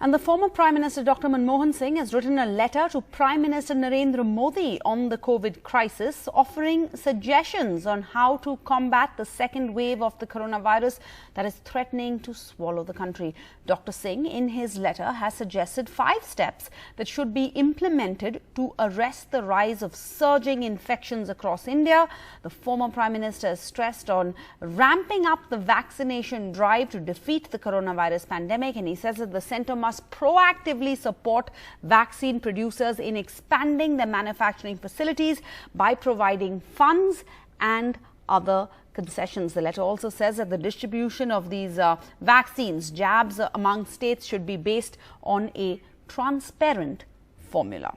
And the former Prime Minister Dr. Manmohan Singh has written a letter to Prime Minister Narendra Modi on the COVID crisis, offering suggestions on how to combat the second wave of the coronavirus that is threatening to swallow the country. Dr. Singh, in his letter, has suggested 5 steps that should be implemented to arrest the rise of surging infections across India. The former Prime Minister has stressed on ramping up the vaccination drive to defeat the coronavirus pandemic, and he says that the centre must proactively support vaccine producers in expanding their manufacturing facilities by providing funds and other concessions. The letter also says that the distribution of these vaccines, jabs among states, should be based on a transparent formula.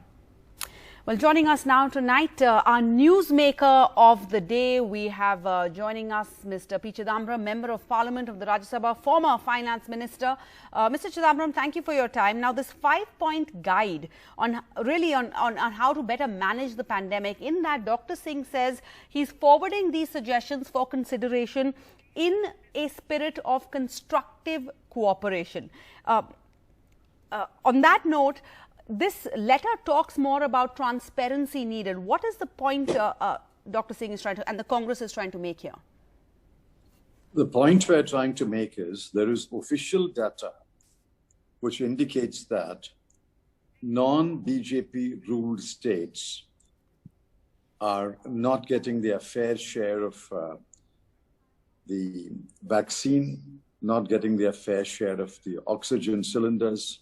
Well, joining us now tonight, our newsmaker of the day, we have joining us Mr. P Chidambaram, Member of Parliament of the Rajya Sabha, former Finance Minister. Mr. Chidambaram, thank you for your time. Now, this 5-point guide on how to better manage the pandemic, in that Dr. Singh says he's forwarding these suggestions for consideration in a spirit of constructive cooperation. On that note, this letter talks more about transparency needed. What is the point Dr. Singh is trying to, and the Congress is trying to make here? The point we're trying to make is there is official data which indicates that non-BJP ruled states are not getting their fair share of the vaccine, not getting their fair share of the oxygen cylinders.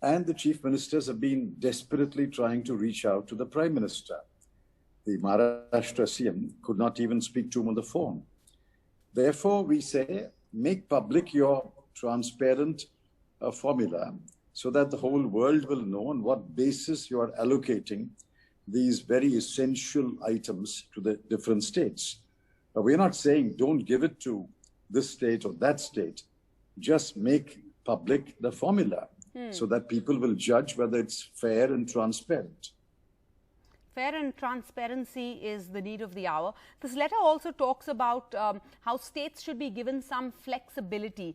And the chief ministers have been desperately trying to reach out to the Prime Minister. The Maharashtra CM could not even speak to him on the phone. Therefore, we say, make public your transparent formula so that the whole world will know on what basis you are allocating these very essential items to the different states. We're not saying don't give it to this state or that state. Just make public the formula. So that people will judge whether it's fair and transparent. Fair and transparency is the need of the hour. This letter also talks about how states should be given some flexibility.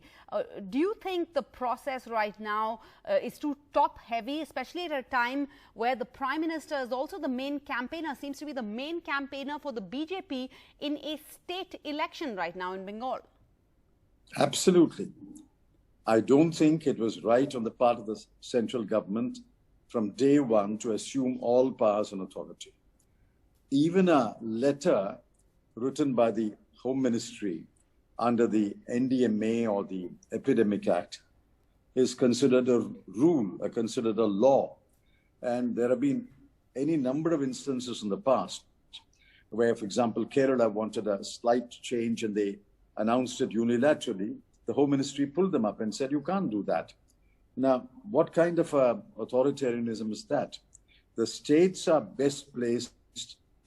Do you think the process right now is too top-heavy, especially at a time where the Prime Minister is also the main campaigner, seems to be the main campaigner for the BJP in a state election right now in Bengal? Absolutely. I don't think it was right on the part of the central government from day one to assume all powers and authority. Even a letter written by the Home Ministry under the NDMA or the Epidemic Act is considered a rule, considered a law. And there have been any number of instances in the past where, for example, Kerala wanted a slight change and they announced it unilaterally. The Home Ministry pulled them up and said, you can't do that. Now, what kind of authoritarianism is that? The states are best placed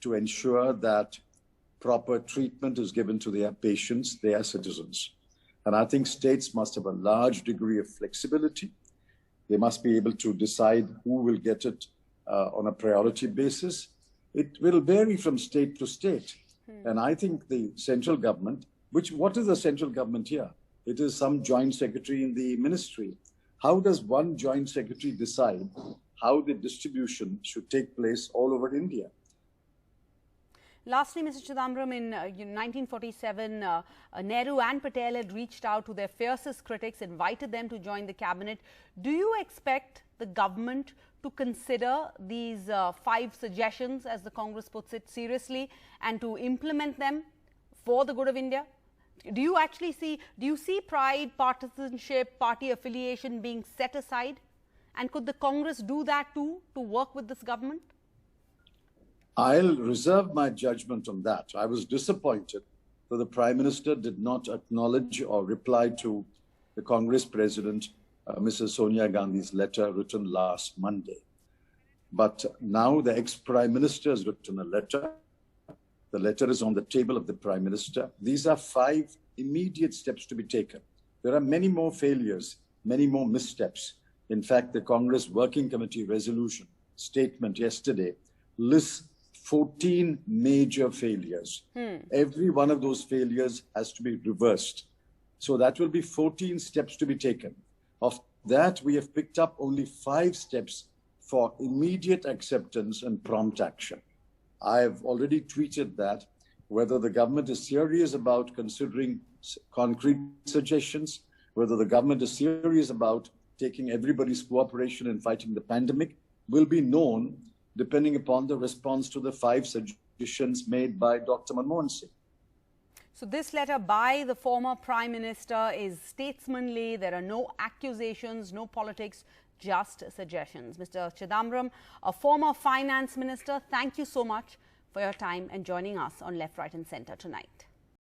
to ensure that proper treatment is given to their patients, their citizens. And I think states must have a large degree of flexibility. They must be able to decide who will get it on a priority basis. It will vary from state to state. And I think the central government, what is the central government here? It is some joint secretary in the ministry. How does one joint secretary decide how the distribution should take place all over India? Lastly, Mr. Chidambaram, in 1947, Nehru and Patel had reached out to their fiercest critics, invited them to join the cabinet. Do you expect the government to consider these 5 suggestions, as the Congress puts it, seriously and to implement them for the good of India? Do you see pride, partisanship, party affiliation being set aside? And could the Congress do that too, to work with this government? I'll reserve my judgment on that. I was disappointed that the Prime Minister did not acknowledge or reply to the Congress President, Mrs. Sonia Gandhi's letter written last Monday. But now the ex-Prime Minister has written a letter. The letter is on the table of the Prime Minister. These are 5 immediate steps to be taken. There are many more failures, many more missteps. In fact, the Congress Working Committee resolution statement yesterday lists 14 major failures. Every one of those failures has to be reversed. So that will be 14 steps to be taken. Of that we have picked up only 5 steps for immediate acceptance and prompt action. I have already tweeted that whether the government is serious about considering concrete suggestions, whether the government is serious about taking everybody's cooperation in fighting the pandemic, will be known depending upon the response to the 5 suggestions made by Dr. Manmohan Singh. So this letter by the former Prime Minister is statesmanly. There are no accusations, no politics, just suggestions. Mr. Chidambaram, a former finance minister, thank you so much for your time and joining us on Left, Right and Centre tonight.